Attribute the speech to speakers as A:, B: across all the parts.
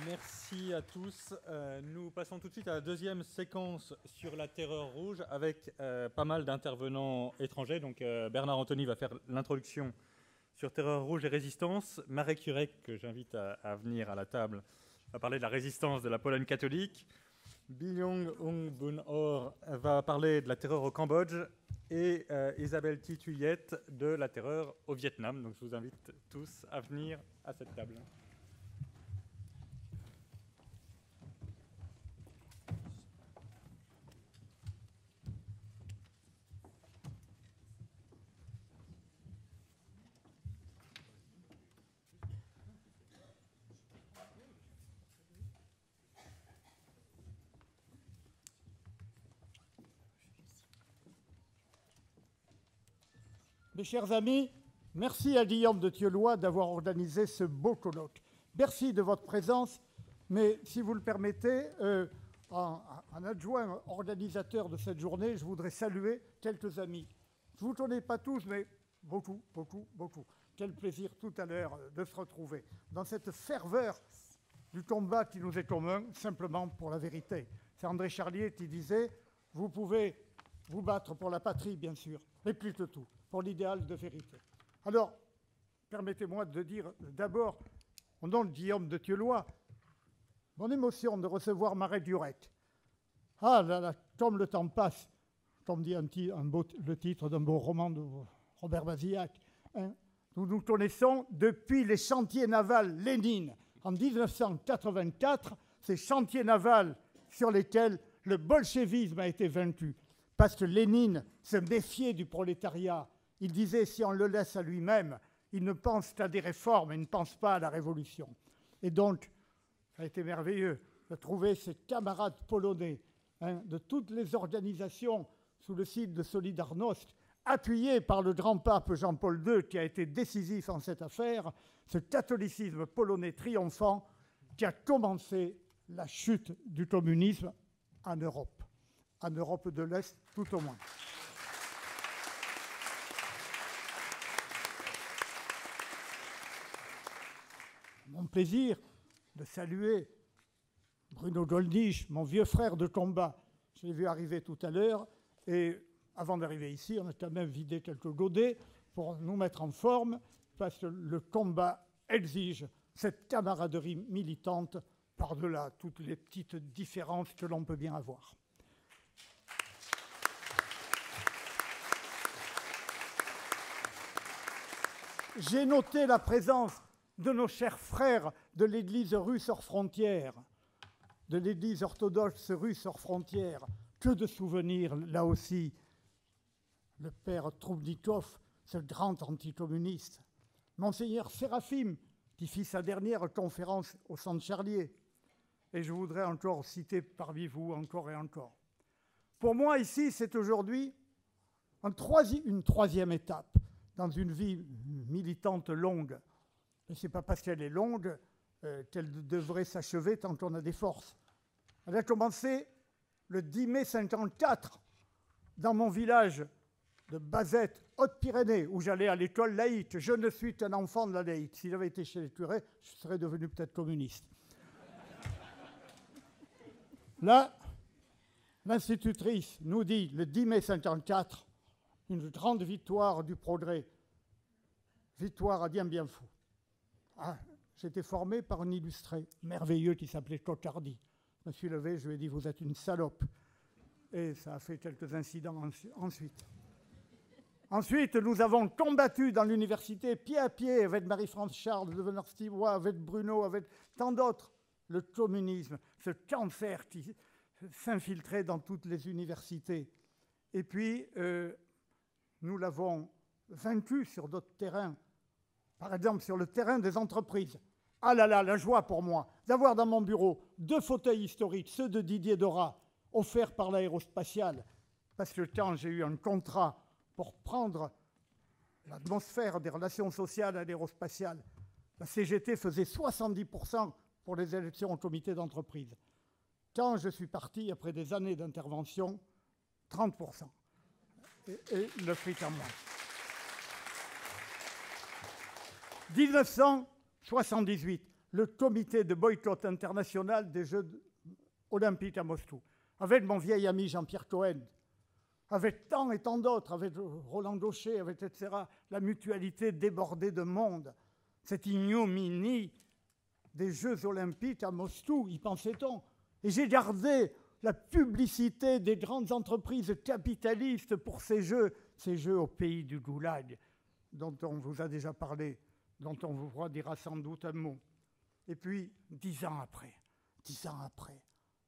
A: Merci à tous. Nous passons tout de suite à la deuxième séquence sur la terreur rouge avec pas mal d'intervenants étrangers. Donc Bernard Anthony va faire l'introduction sur terreur rouge et résistance. Marek Jurek, que j'invite à venir à la table, va parler de la résistance de la Pologne catholique. Byung Ung Bun Or va parler de la terreur au Cambodge et Isabelle Tituyette de la terreur au Vietnam. Donc je vous invite tous à venir à cette table.
B: Mes chers amis, merci à Guillaume de Thieulois d'avoir organisé ce beau colloque. Merci de votre présence, mais si vous le permettez, en adjoint organisateur de cette journée, je voudrais saluer quelques amis. Je ne vous connais pas tous, mais beaucoup. Quel plaisir tout à l'heure de se retrouver dans cette ferveur du combat qui nous est commun, simplement pour la vérité. C'est André Charlier qui disait « Vous pouvez vous battre pour la patrie, bien sûr, mais plus que tout, pour l'idéal de vérité. » Alors, permettez-moi de dire d'abord, au nom de Guillaume de Thieulois, mon émotion de recevoir Marek Jurek. Ah là là, comme le temps passe, comme dit le titre d'un beau roman de Robert Bazillac. Hein. Nous nous connaissons depuis les chantiers navals Lénine en 1984, ces chantiers navals sur lesquels le bolchevisme a été vaincu. Parce que Lénine se méfiait du prolétariat. Il disait, si on le laisse à lui-même, il ne pense qu'à des réformes, il ne pense pas à la révolution. Et donc, ça a été merveilleux de trouver ces camarades polonais de toutes les organisations sous le signe de Solidarność, appuyés par le grand pape Jean-Paul II, qui a été décisif en cette affaire, ce catholicisme polonais triomphant qui a commencé la chute du communisme en Europe de l'Est tout au moins. Mon plaisir de saluer Bruno Gollnisch, mon vieux frère de combat. Je l'ai vu arriver tout à l'heure et avant d'arriver ici, on a quand même vidé quelques godets pour nous mettre en forme parce que le combat exige cette camaraderie militante par-delà toutes les petites différences que l'on peut bien avoir. J'ai noté la présence de nos chers frères de l'Église russe hors frontières, de l'Église orthodoxe russe hors frontières. Que de souvenirs, là aussi. Le père Troubnikov, ce grand anticommuniste. Monseigneur Séraphim, qui fit sa dernière conférence au Centre Charlier. Et je voudrais encore citer parmi vous encore et encore. Pour moi, ici, c'est aujourd'hui une troisième étape dans une vie militante longue. Mais ce n'est pas parce qu'elle est longue qu'elle devrait s'achever tant qu'on a des forces. Elle a commencé le 10 mai 1954 dans mon village de Bazette, Haute-Pyrénées, où j'allais à l'école laïque. Je ne suis qu'un enfant de la laïque. Si j'avais été chez les curés, je serais devenu peut-être communiste. Là, l'institutrice nous dit, le 10 mai 1954, une grande victoire du progrès. Victoire à bien fou. Ah, j'étais formé par un illustré merveilleux qui s'appelait Cocardi. Je me suis levé, je lui ai dit, vous êtes une salope. Et ça a fait quelques incidents ensuite. Ensuite, nous avons combattu dans l'université, pied à pied, avec Marie-France Charles de Veneur-Stibois, avec Bruno, avec tant d'autres, le communisme, ce cancer qui s'infiltrait dans toutes les universités. Et puis, nous l'avons vaincu sur d'autres terrains. Par exemple, sur le terrain des entreprises. Ah là là, la joie pour moi d'avoir dans mon bureau 2 fauteuils historiques, ceux de Didier Dora, offerts par l'aérospatiale. Parce que quand j'ai eu un contrat pour prendre l'atmosphère des relations sociales à l'aérospatiale, la CGT faisait 70% pour les élections au comité d'entreprise. Quand je suis parti, après des années d'intervention, 30%. Et le fric en moins. 1978, le comité de boycott international des Jeux olympiques à Moscou, avec mon vieil ami Jean-Pierre Cohen, avec tant et tant d'autres, avec Roland Gaucher, avec etc., la mutualité débordée de monde, cette ignominie des Jeux olympiques à Moscou, y pensait-on? Et j'ai gardé la publicité des grandes entreprises capitalistes pour ces jeux au pays du goulag, dont on vous a déjà parlé, dont on vous dira sans doute un mot. Et puis, 10 ans après,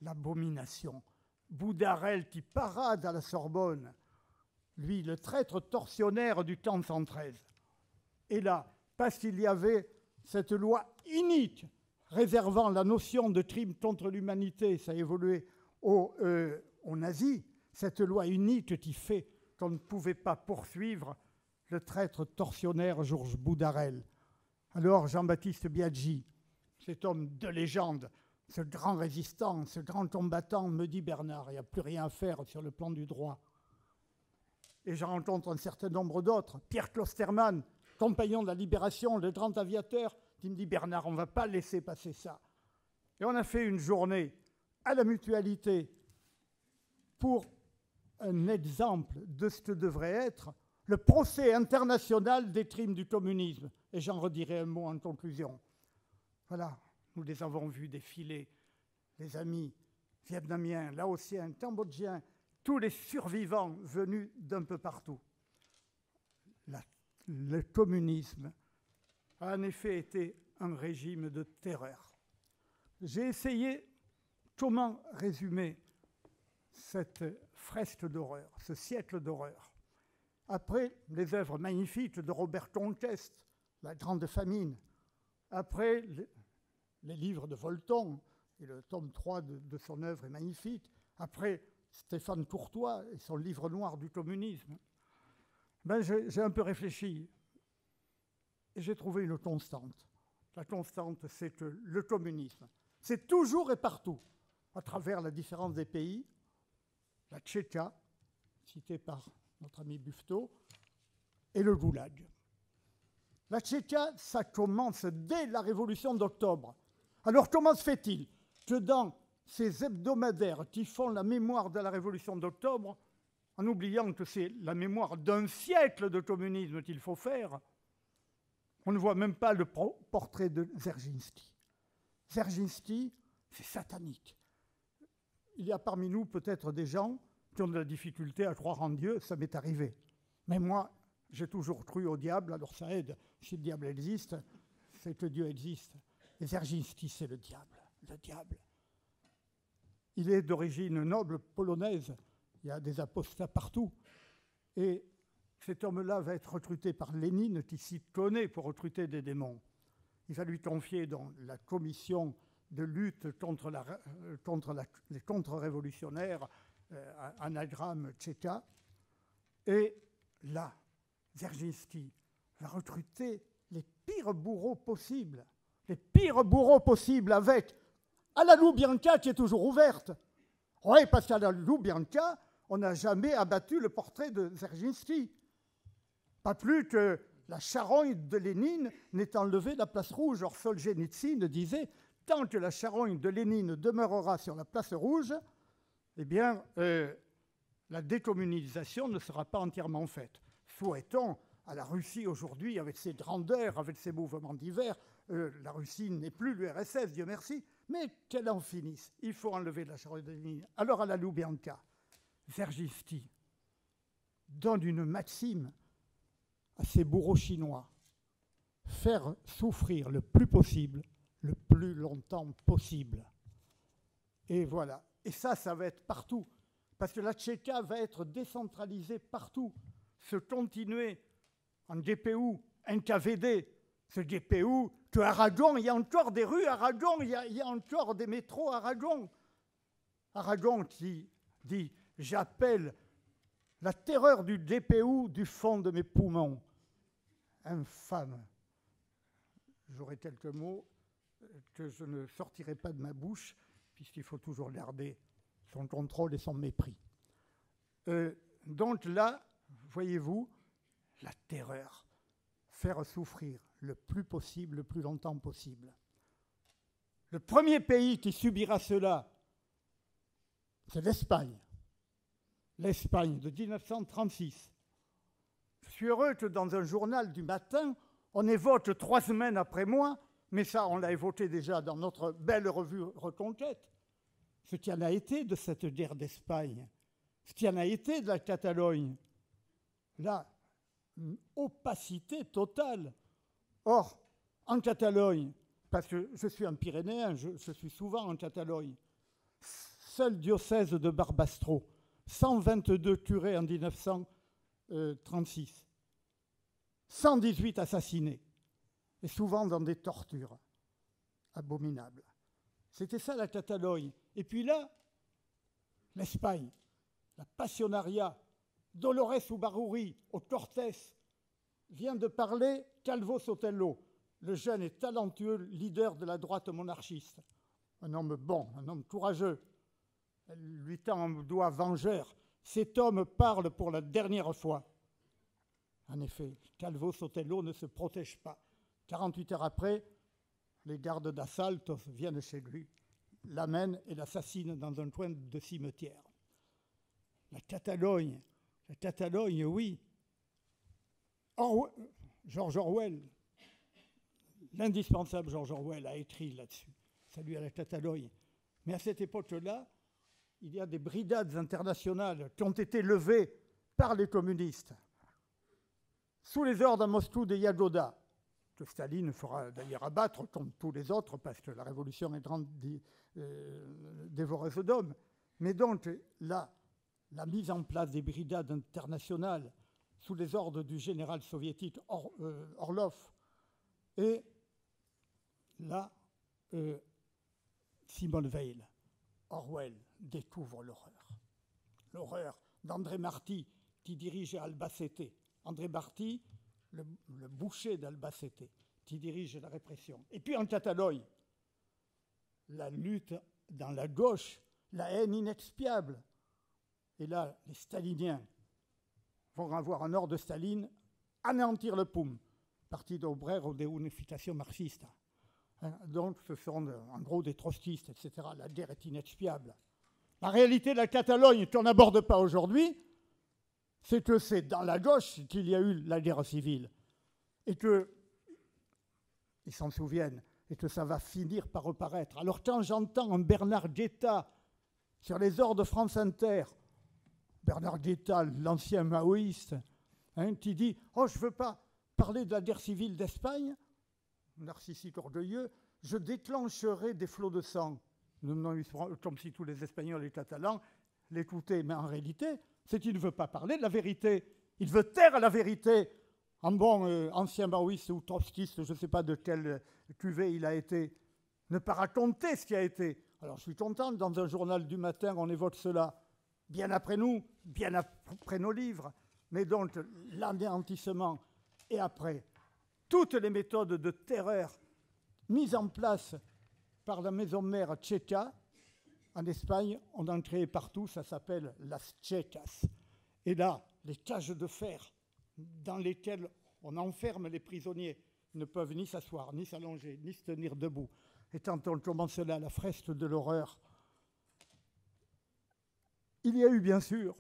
B: l'abomination, Boudarel qui parade à la Sorbonne, lui, le traître tortionnaire du camp 113. Et là, parce qu'il y avait cette loi inique réservant la notion de crime contre l'humanité, ça a évolué aux nazis, cette loi unique qui fait qu'on ne pouvait pas poursuivre le traître tortionnaire Georges Boudarel. Alors Jean-Baptiste Biaggi, cet homme de légende, ce grand résistant, ce grand combattant, me dit Bernard, il n'y a plus rien à faire sur le plan du droit. Et j'en rencontre un certain nombre d'autres. Pierre Klostermann, compagnon de la Libération, le grand aviateur, qui me dit Bernard, on ne va pas laisser passer ça. Et on a fait une journée à la Mutualité pour un exemple de ce que devrait être le procès international des crimes du communisme. Et j'en redirai un mot en conclusion. Voilà, nous les avons vus défiler, les amis vietnamiens, laotiens, cambodgiens, tous les survivants venus d'un peu partout. Le communisme a en effet été un régime de terreur. J'ai essayé comment résumer cette fresque d'horreur, ce siècle d'horreur. Après les œuvres magnifiques de Robert Conquest, La Grande Famine, après les livres de Volton, et le tome 3 de son œuvre est magnifique, après Stéphane Courtois et son livre noir du communisme, ben j'ai un peu réfléchi et j'ai trouvé une constante. La constante, c'est que le communisme, c'est toujours et partout, à travers la différence des pays, la Tchéka, citée par notre ami Buffetot, et le goulag. La Tchéka, ça commence dès la Révolution d'octobre. Alors comment se fait-il que dans ces hebdomadaires qui font la mémoire de la Révolution d'octobre, en oubliant que c'est la mémoire d'un siècle de communisme qu'il faut faire, on ne voit même pas le portrait de Dzerzhinsky. Dzerzhinsky, c'est satanique. Il y a parmi nous peut-être des gens qui ont de la difficulté à croire en Dieu, ça m'est arrivé. Mais moi, j'ai toujours cru au diable, alors ça aide. Si le diable existe, c'est que Dieu existe. Et Dzerzhinsky, c'est le diable, le diable. Il est d'origine noble polonaise, il y a des apostats partout. Et cet homme-là va être recruté par Lénine, qui s'y connaît pour recruter des démons. Il va lui confier dans la commission de lutte contre les contre-révolutionnaires, anagramme Tchéka. Et là, Dzerzhinsky va recruter les pires bourreaux possibles. Les pires bourreaux possibles avec à la Loubianka qui est toujours ouverte. Oui, parce qu'à la Loubianka, on n'a jamais abattu le portrait de Dzerzhinsky. Pas plus que la charogne de Lénine n'ait enlevé la place rouge. Or, Solzhenitsyn disait « Tant que la charogne de Lénine demeurera sur la place rouge, eh bien, la décommunisation ne sera pas entièrement faite. » Souhaitons à la Russie aujourd'hui, avec ses grandeurs, avec ses mouvements divers, la Russie n'est plus l'URSS, Dieu merci, mais qu'elle en finisse. Il faut enlever la charogne de Lénine. Alors, à la Loubianka, Dzerzhinsky donne une maxime à ces bourreaux chinois: faire souffrir le plus possible, le plus longtemps possible. Et voilà. Et ça va être partout. Parce que la Tchéka va être décentralisée partout. Se continuer en GPU, NKVD, ce GPU, que Aragon, il y a encore des rues Aragon, il y a encore des métros Aragon. Aragon qui dit « J'appelle la terreur du GPU du fond de mes poumons. » Infâme. J'aurai quelques mots que je ne sortirai pas de ma bouche, puisqu'il faut toujours garder son contrôle et son mépris. Donc là, voyez-vous, la terreur. Faire souffrir le plus possible, le plus longtemps possible. Le premier pays qui subira cela, c'est l'Espagne. L'Espagne de 1936. Je suis heureux que dans un journal du matin, on évoque 3 semaines après moi, mais ça, on l'a évoqué déjà dans notre belle revue Reconquête, ce qui en a été de cette guerre d'Espagne, ce qui en a été de la Catalogne. Là, une opacité totale. Or, en Catalogne, parce que je suis un Pyrénéen, je suis souvent en Catalogne, seul diocèse de Barbastro, 122 curés en 1936, 118 assassinés, et souvent dans des tortures abominables. C'était ça la Catalogne. Et puis là, l'Espagne, la Pasionaria, Dolores Ubarruri, au Cortés, vient de parler Calvo Sotelo, le jeune et talentueux leader de la droite monarchiste. Un homme bon, un homme courageux. Elle lui tend un doigt vengeur. Cet homme parle pour la dernière fois. En effet, Calvo Sotelo ne se protège pas. 48 heures après, les gardes d'assalto viennent chez lui, l'amènent et l'assassinent dans un coin de cimetière. La Catalogne, oui. George Orwell, l'indispensable George Orwell a écrit là-dessus. Salut à la Catalogne. Mais à cette époque-là, il y a des brigades internationales qui ont été levées par les communistes, sous les ordres à Moscou de Yagoda, que Staline fera d'ailleurs abattre comme tous les autres, parce que la révolution est grande dévoreuse d'hommes. Mais donc, là, la mise en place des brigades internationales sous les ordres du général soviétique Orlov, et là, Simone Veil, Orwell, découvre l'horreur. L'horreur d'André Marty, qui dirige Albacete. André Marty, le boucher d'Albacete, qui dirige la répression. Et puis en Catalogne, la lutte dans la gauche, la haine inexpiable. Et là, les staliniens vont avoir en ordre de Staline anéantir le POUM, Partido Obrero de Unificación Marxista. Donc ce sont en gros des trotskistes, etc. La guerre est inexpiable. La réalité de la Catalogne qu'on n'aborde pas aujourd'hui, c'est que c'est dans la gauche qu'il y a eu la guerre civile. Et que, ils s'en souviennent, et que ça va finir par reparaître. Alors quand j'entends un Bernard Guetta sur les ordres de France Inter, Bernard Guetta, l'ancien maoïste, qui dit « Oh, je ne veux pas parler de la guerre civile d'Espagne », narcissique orgueilleux, « je déclencherai des flots de sang ». Comme si tous les Espagnols et Catalans l'écoutaient. Mais en réalité, c'est qu'il ne veut pas parler de la vérité. Il veut taire la vérité. Un bon ancien maoïste ou trotskiste, je ne sais pas de quelle cuvée il a été, ne pas raconter ce qui a été. Alors je suis content, dans un journal du matin, on évoque cela. Bien après nous, bien après nos livres. Mais donc, l'anéantissement et après, toutes les méthodes de terreur mises en place par la maison mère Tchéka, en Espagne, on en crée partout, ça s'appelle las Tchecas. Et là, les cages de fer dans lesquelles on enferme les prisonniers ne peuvent ni s'asseoir, ni s'allonger, ni se tenir debout. Et quand on commence là, la fresque de l'horreur, il y a eu bien sûr,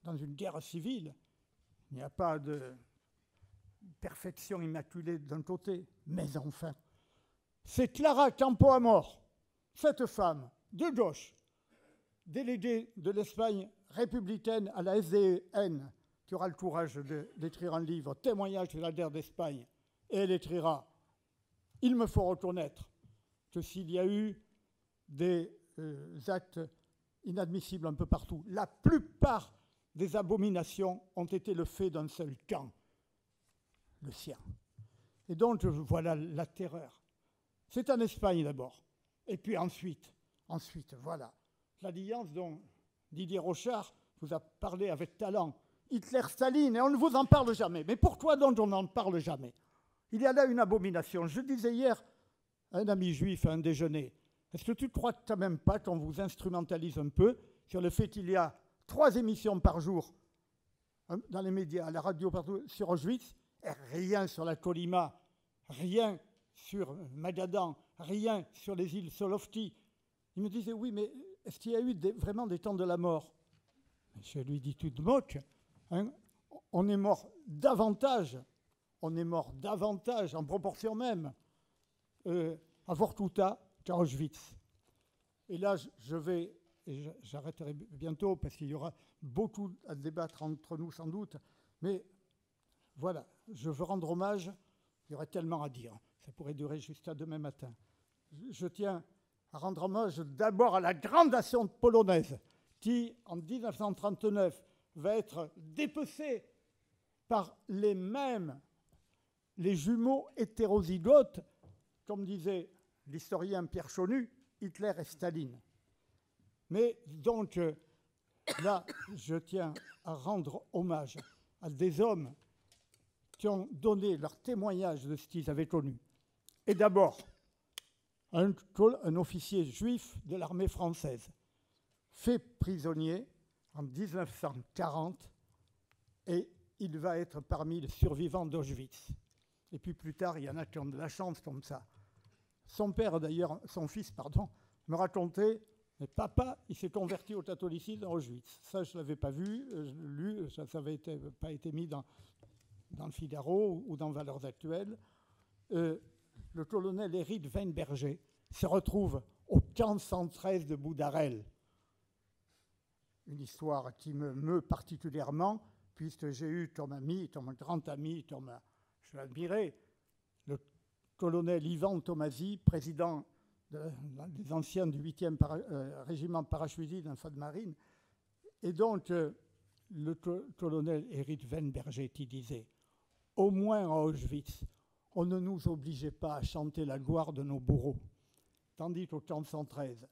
B: dans une guerre civile, il n'y a pas de perfection immaculée d'un côté, mais enfin, c'est Clara Campoamor, cette femme de gauche, déléguée de l'Espagne républicaine à la SDN, qui aura le courage d'écrire un livre, témoignage de la guerre d'Espagne, et elle écrira « Il me faut reconnaître que s'il y a eu des actes inadmissibles un peu partout, la plupart des abominations ont été le fait d'un seul camp, le sien. Et donc, voilà la terreur. C'est en Espagne d'abord. Et puis ensuite, voilà, l'alliance dont Didier Rochard vous a parlé avec talent, Hitler-Staline, et on ne vous en parle jamais. Mais pourquoi donc on n'en parle jamais? Il y a là une abomination. Je disais hier à un ami juif à un déjeuner, est-ce que tu ne crois quand même pas qu'on vous instrumentalise un peu sur le fait qu'il y a 3 émissions par jour dans les médias, à la radio, partout, sur Auschwitz, et rien sur la Colima, rien sur Magadan, rien sur les îles Solovki. Il me disait, oui, mais est-ce qu'il y a eu vraiment des temps de la mort? Je lui dis tout de moque, hein, on est mort davantage en proportion même à Vorkuta qu'à Auschwitz. Et là, j'arrêterai bientôt parce qu'il y aura beaucoup à débattre entre nous sans doute, mais voilà, je veux rendre hommage, il y aurait tellement à dire, ça pourrait durer jusqu'à demain matin. Je tiens à rendre hommage d'abord à la grande nation polonaise qui, en 1939, va être dépecée par les jumeaux hétérozygotes, comme disait l'historien Pierre Chaunu, Hitler et Staline. Mais donc, là, je tiens à rendre hommage à des hommes qui ont donné leur témoignage de ce qu'ils avaient connu. Et d'abord, un officier juif de l'armée française, fait prisonnier en 1940, et il va être parmi les survivants d'Auschwitz. Et puis plus tard, il y en a qui ont de la chance comme ça. Son fils, me racontait, mais papa, il s'est converti au catholicisme à Auschwitz. Ça, je ne l'avais pas vu, lu, ça n'avait pas été mis dans le Figaro ou dans Valeurs Actuelles. Le colonel Éric Weinberger se retrouve au camp 113 de Boudarel. Une histoire qui me meut particulièrement, puisque j'ai eu comme ami, comme grand ami, comme je l'admirais, le colonel Ivan Tomasi, président des anciens du 8e régiment parachutiste d'infanterie de marine, et donc le colonel Éric Weinberger qui disait « Au moins à Auschwitz, on ne nous obligeait pas à chanter la gloire de nos bourreaux. » Tandis qu'au camp 113,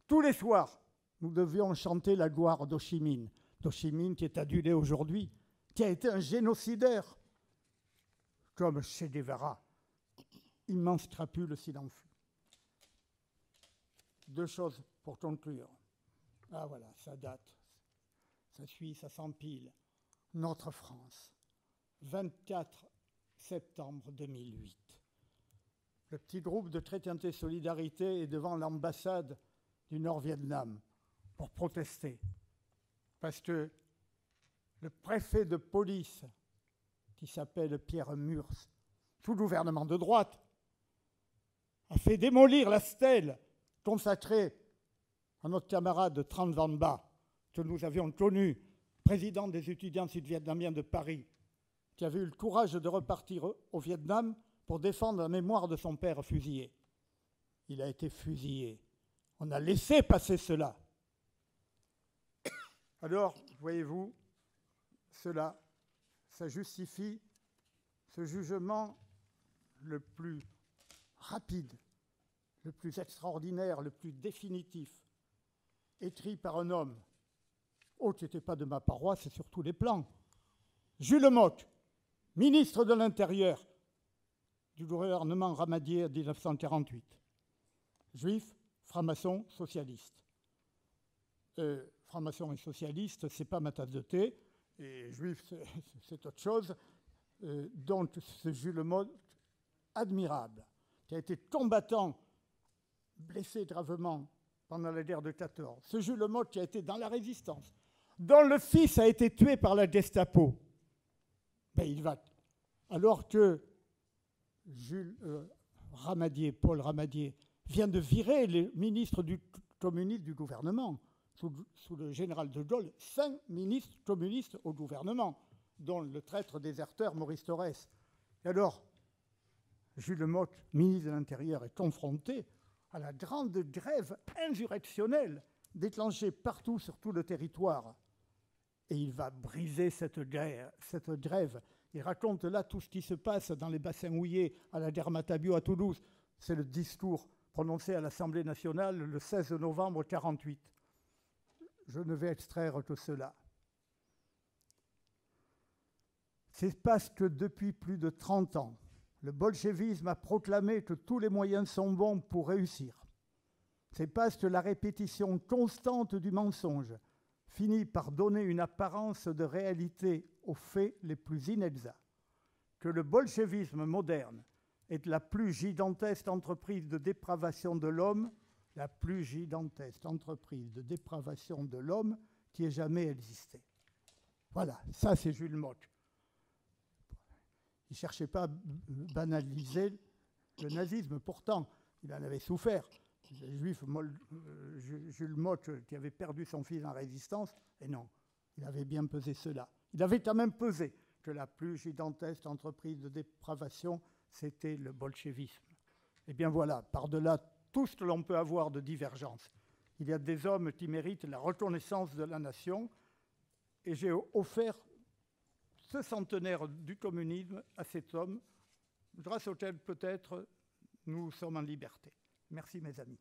B: tous les soirs, nous devions chanter la gloire d'Ho Chi Minh. D'Ho Chi Minh qui est adulé aujourd'hui, qui a été un génocidaire, comme Che Guevara. Immense crapule s'il en fut. Deux choses pour conclure. Ah voilà, ça date, ça suit, ça s'empile. Notre France, 24 septembre 2008. Le petit groupe de Chrétienté Solidarité est devant l'ambassade du Nord-Vietnam pour protester. Parce que le préfet de police, qui s'appelle Pierre Murs, sous le gouvernement de droite, a fait démolir la stèle consacrée à notre camarade Tran Van Ba, que nous avions connu, président des étudiants sud-vietnamiens de Paris, qui avait eu le courage de repartir au Vietnam pour défendre la mémoire de son père fusillé. Il a été fusillé. On a laissé passer cela. Alors, voyez-vous, cela, ça justifie ce jugement le plus rapide, le plus extraordinaire, le plus définitif, écrit par un homme, qui n'était pas de ma paroisse et sur tous les plans, Jules Motte, ministre de l'Intérieur du gouvernement Ramadier en 1948. Juif, franc-maçon, socialiste. Franc-maçon et socialiste, ce n'est pas ma tasse de thé, et juif, c'est autre chose. Donc, ce Jules Motte, admirable, qui a été combattant, blessé gravement pendant la guerre de 14. Ce Jules Motte qui a été dans la résistance, dont le fils a été tué par la Gestapo. Il va. Alors que Paul Ramadier, vient de virer les ministres communistes du gouvernement, sous le général de Gaulle, 5 ministres communistes au gouvernement, dont le traître déserteur Maurice Thorez. Et alors, Jules Motte, ministre de l'Intérieur, est confronté à la grande grève insurrectionnelle déclenchée partout sur tout le territoire. Et il va briser cette grève. Il raconte là tout ce qui se passe dans les bassins houillers à la gare Matabio à Toulouse. C'est le discours prononcé à l'Assemblée nationale le 16 novembre 1948. Je ne vais extraire que cela. C'est parce que depuis plus de 30 ans, le bolchevisme a proclamé que tous les moyens sont bons pour réussir. C'est parce que la répétition constante du mensonge finit par donner une apparence de réalité aux faits les plus inexacts, que le bolchevisme moderne est la plus gigantesque entreprise de dépravation de l'homme, la plus gigantesque entreprise de dépravation de l'homme qui ait jamais existé. Voilà, ça c'est Jules Motte. Il ne cherchait pas à banaliser le nazisme, pourtant, il en avait souffert. Les Juifs, Jules Motte, qui avait perdu son fils en résistance, et non, il avait bien pesé cela. Il avait quand même pesé que la plus gigantesque entreprise de dépravation, c'était le bolchevisme. Eh bien voilà, par-delà tout ce que l'on peut avoir de divergence, il y a des hommes qui méritent la reconnaissance de la nation, et j'ai offert ce centenaire du communisme à cet homme, grâce auquel peut-être nous sommes en liberté. Merci mes amis.